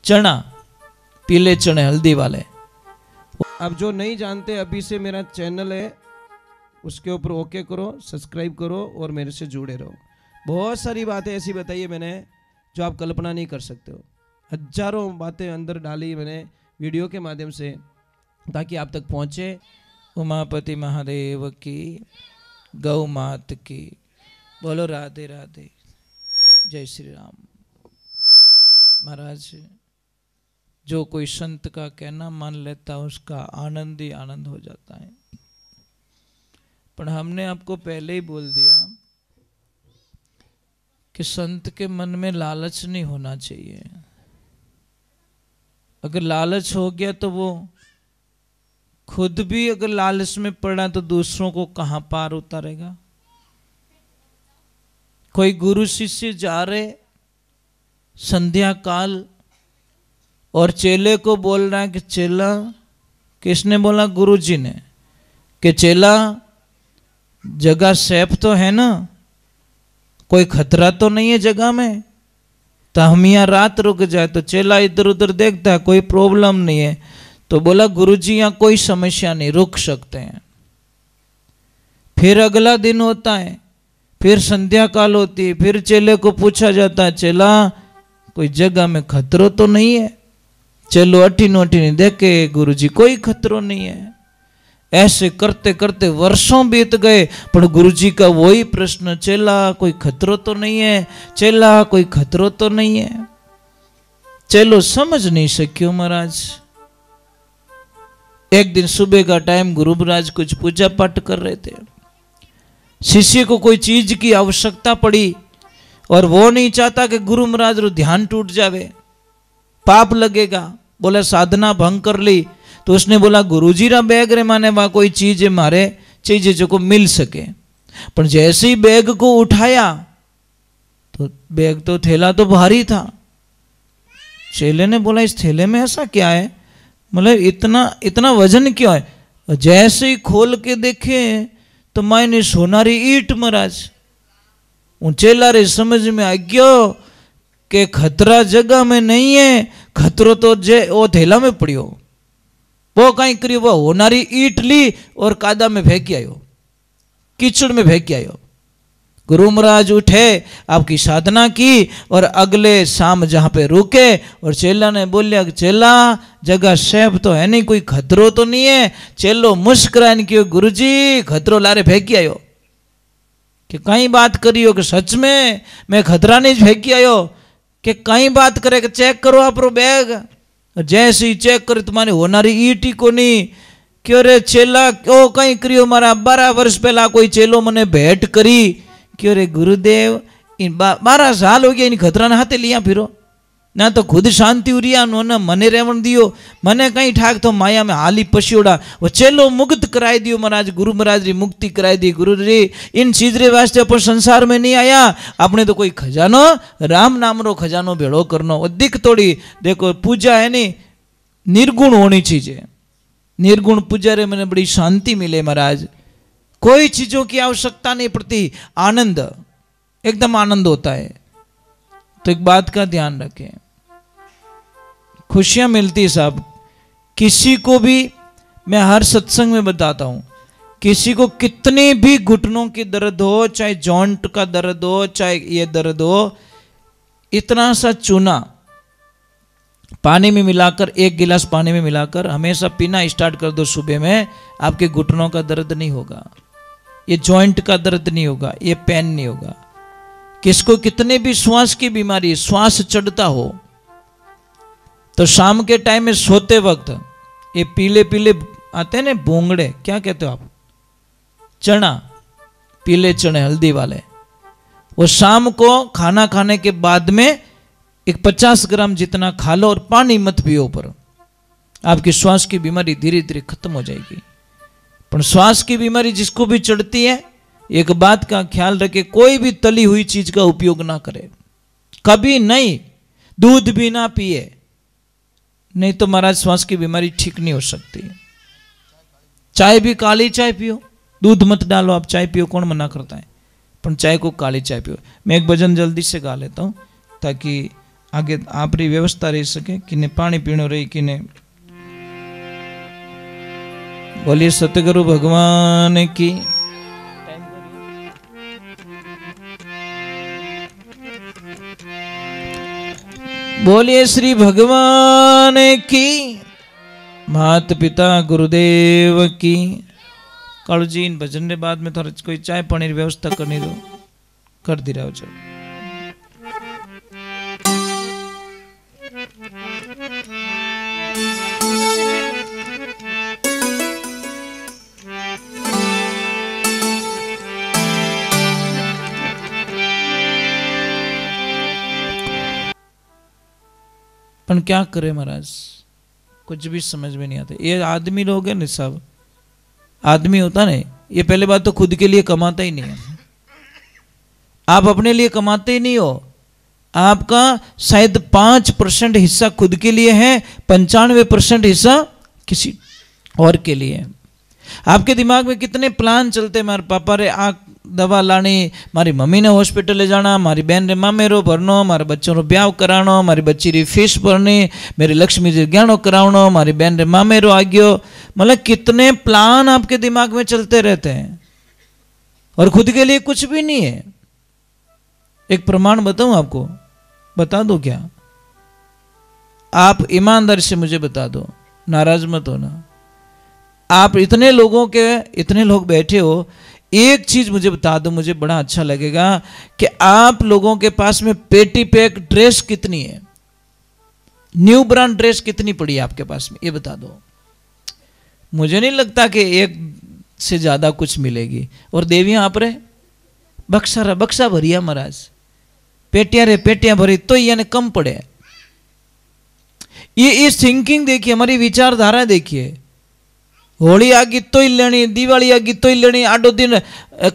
चना, पीले चने हल्दी वाले। अब जो नहीं जानते, अभी से मेरा चैनल है, उसके ऊपर ओके करो, सब्सक्राइब करो और मेरे से जुड़े रहो। बहुत सारी बातें ऐसी बताई है मैंने जो आप कल्पना नहीं कर सकते हो। हजारों बातें अंदर डाली मैंने वीडियो के माध्यम से, ताकि आप तक पहुँचे। उमापति महादेव की, गौ मात की, बोलो राधे राधे, जय श्री राम। महाराज, जो कोई संत का कहना मान लेता उसका आनंद ही आनंद हो जाता है। पर हमने आपको पहले ही बोल दिया कि संत के मन में लालच नहीं होना चाहिए। अगर लालच हो गया तो वो खुद भी अगर लालच में पड़ा तो दूसरों को कहां पार उतारेगा। कोई गुरु शिष्य जा रहे संध्या काल और चेले को बोल रहा है कि चेला, किसने बोला? गुरु जी ने, कि चेला जगह सेफ तो है ना, कोई खतरा तो नहीं है जगह में, तो हम यहाँ रात रुक जाए। तो चेला इधर उधर देखता है, कोई प्रॉब्लम नहीं है। तो बोला गुरु जी यहाँ कोई समस्या नहीं, रुक सकते हैं। फिर अगला दिन होता है, फिर संध्या काल होती है, फिर चेले को पूछा जाता है, चेला कोई जगह में खतरो तो नहीं है? चलो अठीनो अठीनी देखे, गुरु जी कोई खतरो नहीं है। ऐसे करते करते वर्षों बीत गए, पर गुरुजी का वही प्रश्न, चेला कोई खतरो तो नहीं है? चेला कोई खतरो तो नहीं है? चलो समझ नहीं सक्यो महाराज। एक दिन सुबह का टाइम, गुरु महाराज कुछ पूजा पाठ कर रहे थे। शिष्य को कोई चीज की आवश्यकता पड़ी और वो नहीं चाहता कि गुरु महाराज रो ध्यान टूट जावे, पाप लगेगा। बोला साधना भंग कर ली। तो उसने बोला गुरुजी रा बैग रे माने वहां कोई चीज मारे चाहिए जो को मिल सके। पर जैसे ही बैग को उठाया तो बैग तो थैला तो भारी था। चेले ने बोला इस थैले में ऐसा क्या है, मतलब इतना इतना वजन क्यों है? जैसे ही खोल के देखे तो मैंने सोनारी ईट महाराज। चेला रे समझ में आ गयो कि खतरा जगह में नहीं है, खतरो तो वो थैला में पड़ियो। वो कहीं करियो, वो होनारी ईट ली और कादा में फेंक आयो, कीचड़ में फेंक आयो। गुरु महाराज उठे, आपकी साधना की और अगले शाम जहां पे रुके और चेला ने बोलिया कि चेला जगह सेफ तो है नहीं, कोई खतरो तो नहीं है? चेलो मुस्कुराने क्यों, गुरुजी खतरो लारे फेंकी आयो। कि कहीं बात करियो कि सच में मैं खतरा नहीं फेंकी आयो? कि कहीं बात करे कि चेक करो आप बैग। जैसे ही चेक करे तुम्हारी होनारी ईट ही को नहीं। क्यों रे चेला क्यों कहीं करियो? मारा 12 वर्ष पहला कोई चेलो मने भेंट करी। क्यों रे गुरुदेव इन 12 साल हो गया इन खतरा ने हाथे लिया फिरो ना, तो खुद शांति उरिया न मने रेवण दियो, मने कहीं ठाक तो माया में हाली पशियोड़ा। वो चेलो मुक्त कराई दियो महाराज, गुरु महाराज री मुक्ति कराई दी। गुरु जी इन चीज रे वास्ते अपन संसार में नहीं आया, अपने तो कोई खजानो राम नाम रो खजानो भेड़ो करनो। वो दिख तोड़ी देखो पूजा है नी निर्गुण होनी चाहिए। निर्गुण पूजा रे मैंने बड़ी शांति मिले महाराज। कोई चीजों की आवश्यकता नहीं पड़ती, आनंद एकदम आनंद होता है। तो एक बात का ध्यान रखें, खुशियां मिलती साहब। किसी को भी मैं हर सत्संग में बताता हूं, किसी को कितनी भी घुटनों की दर्द हो, चाहे जॉइंट का दर्द हो, चाहे ये दर्द हो, इतना सा चूना पानी में मिलाकर, 1 गिलास पानी में मिलाकर हमेशा पीना स्टार्ट कर दो सुबह में, आपके घुटनों का दर्द नहीं होगा, ये जॉइंट का दर्द नहीं होगा, ये पेन नहीं होगा। किसको कितने भी श्वास की बीमारी, श्वास चढ़ता हो, तो शाम के टाइम में सोते वक्त ये पीले पीले आते हैं ना बोंगड़े, क्या कहते हो आप, चना, पीले चने हल्दी वाले, वो शाम को खाना खाने के बाद में एक 50 ग्राम जितना खा लो और पानी मत पियो पर, आपकी श्वास की बीमारी धीरे धीरे खत्म हो जाएगी। पर श्वास की बीमारी जिसको भी चढ़ती है, एक बात का ख्याल रखे, कोई भी तली हुई चीज का उपयोग ना करे, कभी नहीं। दूध भी ना पिए, नहीं तो महाराज श्वास की बीमारी ठीक नहीं हो सकती। चाय भी काली चाय पियो, दूध मत डालो, आप चाय पियो, कौन मना करता है, पर चाय को काली चाय पियो। मैं एक भजन जल्दी से गा लेता हूँ ताकि आगे आप री व्यवस्था रही सके, किने पानी पीणो रही, किने। बोलिए सतगुरु भगवान की। बोलिए श्री भगवान की। माता पिता गुरुदेव की। कालू जी इन भजन के बाद में थोड़ा कोई चाय पानी की व्यवस्था करनी दो, कर दी रहा हो। चलो पर क्या करे महाराज, कुछ भी समझ में नहीं आता। ये आदमी लोग हैं ना, सब आदमी होता नहीं, ये पहले बात तो खुद के लिए कमाता ही नहीं है। आप अपने लिए कमाते ही नहीं हो। आपका शायद 5% हिस्सा खुद के लिए है, 95% हिस्सा किसी और के लिए है। आपके दिमाग में कितने प्लान चलते हैं, मारे पापा रे आ दवा लानी, मारी मम्मी ने हॉस्पिटल ले जाना, मारी बहन रे मामेरो भरनो, मारे बच्चों रो ब्याह करानो, मारी बच्ची री फीस भरनी, मेरी लक्ष्मी जी ज्ञानो करावनो, मारी बहन रे मामेरो आ गयो। मतलब कितने प्लान आपके दिमाग में चलते रहते हैं और खुद के लिए कुछ भी नहीं है। एक प्रमाण बताऊं आपको, बता दो क्या? आप ईमानदारी से मुझे बता दो, नाराज मत होना। आप इतने लोगों के, इतने लोग बैठे हो, एक चीज मुझे बता दो, मुझे बड़ा अच्छा लगेगा कि आप लोगों के पास में पेटी पैक ड्रेस कितनी है, न्यू ब्रांड ड्रेस कितनी पड़ी है आपके पास में, ये बता दो। मुझे नहीं लगता कि एक से ज्यादा कुछ मिलेगी। और देवियां आप रे बक्सा भरिया महाराज, पेटियां रे पेटियां भरी तो यानी कम पड़े। ये थिंकिंग देखिए, हमारी विचारधारा देखिए। होली आगी तो ही लेनी, दिवाली आगी तो ही लेनी, आडो दिन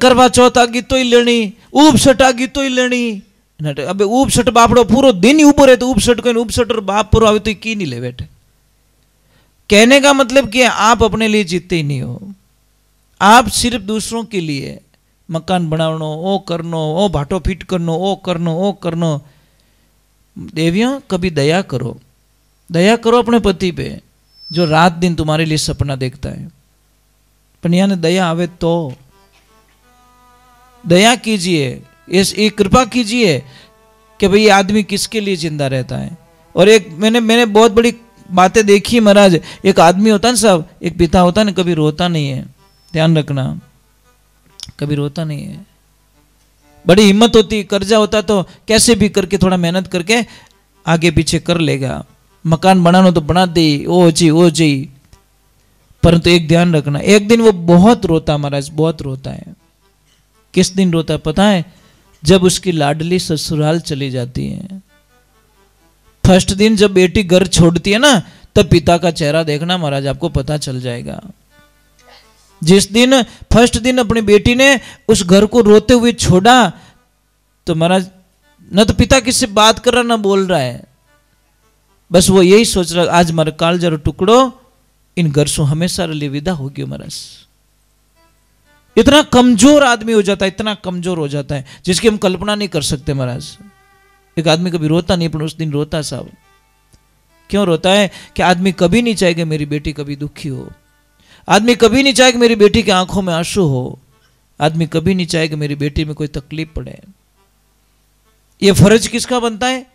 करवा चौथ आगी तो ही लेनी, उपसट आगी तो ही लेनी। अब उपसट बापड़ो पूरो दिन ही ऊपर है तो उपसट कोई उपसट और बाप पूरा आवे तो की नहीं ले बैठे। कहने का मतलब कि आप अपने लिए जीते ही नहीं हो, आप सिर्फ दूसरों के लिए मकान बनावनो, ओ करनो, ओ भाटो फिट करनो, ओ करनो, ओ करनो। देवियों कभी दया करो, दया करो अपने पति पे जो रात दिन तुम्हारे लिए सपना देखता है। पर यहाँ दया आवे तो दया कीजिए, ये कृपा कीजिए कि भाई ये आदमी किसके लिए जिंदा रहता है। और एक मैंने बहुत बड़ी बातें देखी महाराज। एक आदमी होता है साहब, एक पिता होता है ना, कभी रोता नहीं है, ध्यान रखना, कभी रोता नहीं है। बड़ी हिम्मत होती, कर्जा होता तो कैसे भी करके थोड़ा मेहनत करके आगे पीछे कर लेगा। मकान बनाना तो बना दे, ओ जी। परंतु एक ध्यान रखना, एक दिन वो बहुत रोता महाराज, बहुत रोता है। किस दिन रोता है पता है? जब उसकी लाडली ससुराल चली जाती है। फर्स्ट दिन जब बेटी घर छोड़ती है ना, तब पिता का चेहरा देखना महाराज, आपको पता चल जाएगा। जिस दिन फर्स्ट दिन अपनी बेटी ने उस घर को रोते हुए छोड़ा, तो महाराज न तो पिता किससे बात कर रहा ना बोल रहा है, बस वो यही सोच रहा आज मारे कालजारो टुकड़ो इन घर से हमेशा लिए विदा हो गयो महाराज। इतना कमजोर आदमी हो जाता है, इतना कमजोर हो जाता है जिसकी हम कल्पना नहीं कर सकते महाराज। एक आदमी कभी रोता नहीं, पर उस दिन रोता साहब। क्यों रोता है? कि आदमी कभी नहीं चाहेगा मेरी बेटी कभी दुखी हो, आदमी कभी नहीं चाहेगा मेरी बेटी की आंखों में आंसू हो, आदमी कभी नहीं चाहेगा मेरी बेटी में कोई तकलीफ पड़े। ये फर्ज किसका बनता है?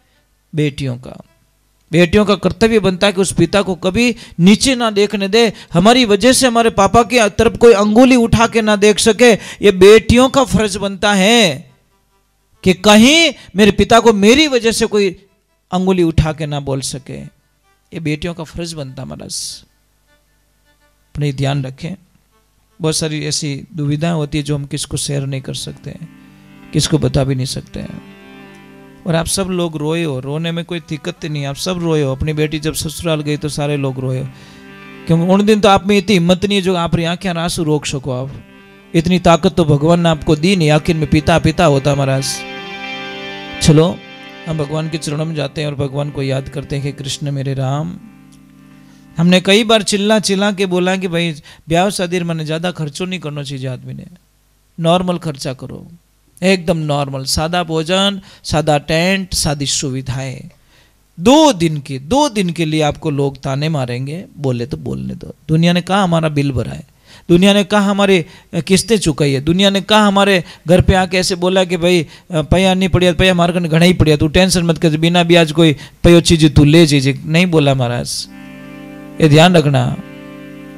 बेटियों का। बेटियों का कर्तव्य बनता है कि उस पिता को कभी नीचे ना देखने दे, हमारी वजह से हमारे पापा की तरफ कोई अंगुली उठा के ना देख सके। ये बेटियों का फर्ज बनता है कि कहीं मेरे पिता को मेरी वजह से कोई अंगुली उठा के ना बोल सके। ये बेटियों का फर्ज बनता महाराज। अपने ध्यान रखें। बहुत सारी ऐसी दुविधाएं होती है जो हम किसको शेयर नहीं कर सकते, किसको बता भी नहीं सकते हैं। और आप सब लोग रोए हो, रोने में कोई दिक्कत नहीं, आप सब रोए हो। अपनी बेटी जब ससुराल गई तो सारे लोग रोए हो, क्योंकि उन दिन तो आप में इतनी हिम्मत नहीं है जो आप आंखें आंसू रोक सको। आप इतनी ताकत तो भगवान ने आपको दी नहीं, आखिर में पिता पिता होता महाराज। चलो हम भगवान के चरणों में जाते हैं और भगवान को याद करते हैं कि कृष्ण मेरे राम। हमने कई बार चिल्ला चिल्ला के बोला कि भाई ब्याह शादी मैंने ज़्यादा खर्चो नहीं करना चाहिए, आदमी ने नॉर्मल खर्चा करो, एकदम नॉर्मल, सादा भोजन, सादा टेंट, सादी सुविधाएं, 2 दिन के लिए आपको लोग ताने मारेंगे, बोले तो बोलने दो। दुनिया ने कहा हमारा बिल भरा है, दुनिया ने कहा हमारी किस्तें चुकाई है, दुनिया ने कहा हमारे घर पे आके ऐसे बोला कि भाई पैया नहीं पड़िया, पैया मार कर घना ही पड़िया, तू टेंशन मत कर, बिना ब्याज कोई पैयो चीज तू ले जी। नहीं बोला महाराज, ये ध्यान रखना।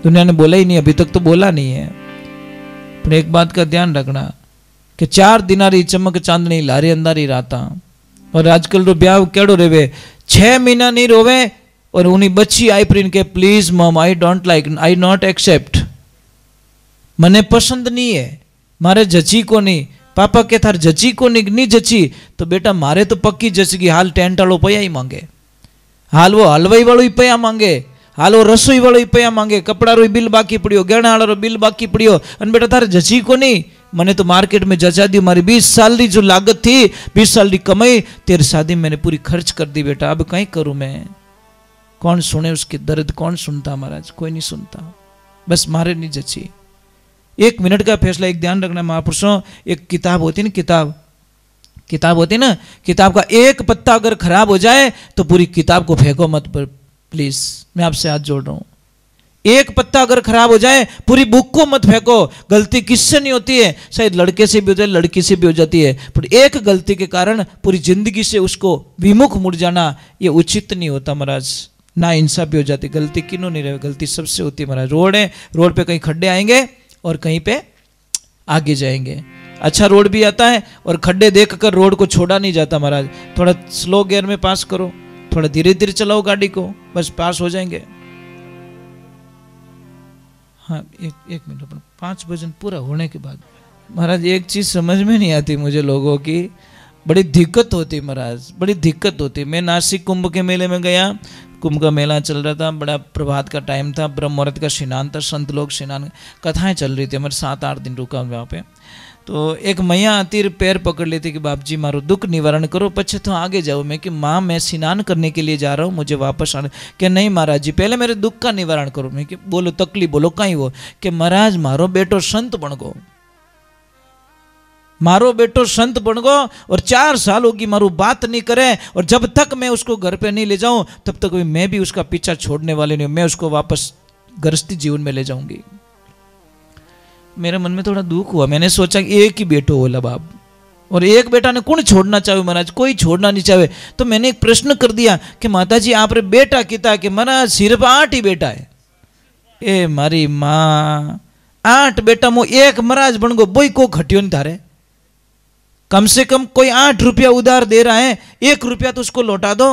दुनिया ने बोला ही नहीं, अभी तक तो बोला नहीं है। पर एक बात का ध्यान रखना कि 4 दिनारी चमक चांदनी लारे अंधारी राता। और आजकल तो ब्याह केड़ो रेवे, 6 महीना नहीं रोवे और उन्हीं बच्ची आई प्रिन के please mom I don't like, I not accept, मने पसंद नहीं है, मारे जची को नहीं। पापा के थार जची को नहीं जची तो बेटा मारे तो पक्की जचगी। हाल टेंट वालों पया ही मांगे, हाल वो हलवाई वालों ही पया मांगे, हाल वो रसोई वालों ही पया मांगे, कपड़ा रो बिल बाकी पड़ियो, गहना वाला रो बिल बाकी पड़ियो, अन बेटा थारे जची को नहीं। मैंने तो मार्केट में जचा दी, हमारी 20 साल की जो लागत थी, 20 साल की कमाई तेरी शादी मैंने पूरी खर्च कर दी बेटा, अब कहीं करूं मैं। कौन सुने उसके दर्द, कौन सुनता महाराज, कोई नहीं सुनता। बस मारे नहीं जची। 1 मिनट का फैसला। एक ध्यान रखना महापुरुषों, एक किताब होती है ना, किताब होती है ना, किताब का एक पत्ता अगर खराब हो जाए तो पूरी किताब को फेंको मत, पर प्लीज मैं आपसे हाथ जोड़ रहा हूं। एक पत्ता अगर खराब हो जाए पूरी बुक को मत फेंको। गलती किससे नहीं होती है, शायद लड़के से भी हो जाए, लड़की से भी हो जाती है, पर एक गलती के कारण पूरी जिंदगी से उसको विमुख मुड़ जाना ये उचित नहीं होता महाराज। ना इंसाफी हो जाती। गलती किन्हों नहीं रहे, गलती सबसे होती है महाराज। रोड है, रोड पे कहीं खड्डे आएंगे और कहीं पे आगे जाएंगे। अच्छा रोड भी आता है और खड्डे देखकर रोड को छोड़ा नहीं जाता महाराज। थोड़ा स्लो गियर में पास करो, थोड़ा धीरे धीरे चलाओ गाड़ी को, बस पास हो जाएंगे। हाँ एक मिनट, 5 भजन पूरा होने के बाद महाराज एक चीज समझ में नहीं आती मुझे, लोगों की बड़ी दिक्कत होती महाराज, बड़ी दिक्कत होती। मैं नासिक कुंभ के मेले में गया, कुंभ का मेला चल रहा था, बड़ा प्रभात का टाइम था, ब्रह्म मुहूर्त का स्नान था, संत लोग स्नान कथाएं चल रही थी। हमारे 7-8 दिन रुका वहाँ पे। तो एक मैया आती, पैर पकड़ लेती कि बाप जी मारो दुख निवारण करो, पछे तो आगे जाओ। मैं कि माँ मैं स्नान करने के लिए जा रहा हूँ, मुझे वापस आने। कि नहीं महाराज जी पहले मेरे दुख का निवारण करो। मैं कि बोलो तकलीफ बोलो कहीं वो, कि महाराज मारो बेटो संत बन गो, मारो बेटो संत बन गो, और 4 साल होगी मारू बात नहीं करे, और जब तक मैं उसको घर पे नहीं ले जाऊं तब तक मैं भी उसका पीछा छोड़ने वाले नहीं हूं, मैं उसको वापस गृहस्थी जीवन में ले जाऊंगी। मेरे मन में थोड़ा दुख हुआ। मैंने सोचा कि एक ही बेटो होला बाप, और एक बेटा ने कौन छोड़ना चाहे महाराज, कोई छोड़ना नहीं चाहे। तो मैंने एक प्रश्न कर दिया कि माता जी आप रे बेटा किता, कि महाराज सिर्फ 8 ही बेटा है। ए मारी माँ 8 बेटा मो एक महाराज बन गो, बोई को घटियो नहीं थारे। कम से कम कोई 8 रुपया उधार दे रहा है, 1 रुपया तो उसको लौटा दो।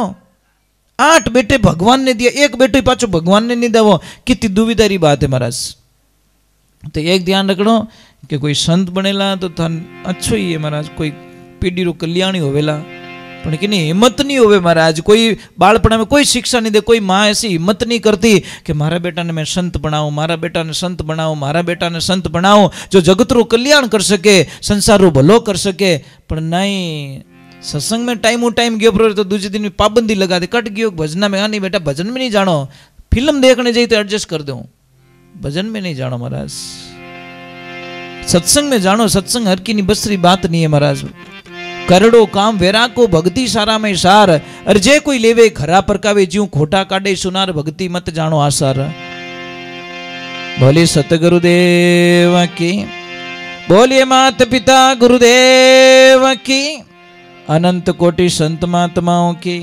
8 बेटे भगवान ने दिया, एक बेटे पाचो भगवान ने नहीं दिया, कितनी दुविधारी बात है महाराज। तो एक ध्यान रखो कि कोई संत बनेला तो थान अच्छो ही है महाराज, कोई पीढ़ी रो कल्याणी होवेला, पण कि नहीं हिम्मत नहीं होवे महाराज। कोई बालपणा में कोई शिक्षा नहीं दे, कोई माँ ऐसी हिम्मत नहीं करती कि मारा बेटा ने मैं संत बनाऊं, मारा बेटा ने संत बनाऊं, मारा बेटा ने संत बनाऊं जो जगत रो कल्याण कर सके, संसार रो भलो कर सके। पर नहीं, सत्संग में टाइम गयो तो दूसरे दिन में पाबंदी लगा दे, कट गयो भजना में। हाँ नहीं बेटा भजन में नहीं जानो, फिल्म देखने जाइए तो एडजस्ट कर दो, भजन में नहीं जानो महाराज, सत्संग में जानो। सत्संग हर की बसरी बात नहीं है महाराज। करड़ो काम वेरा को भक्ति सारा में सार, अरे जे कोई लेवे खरा परकावे, ज्यों खोटा काटे सुनार, भक्ति मत जानो आसार। बोले सतगुरुदेव की, बोलिए माता पिता गुरुदेव की, अनंत कोटि संत महात्माओं की।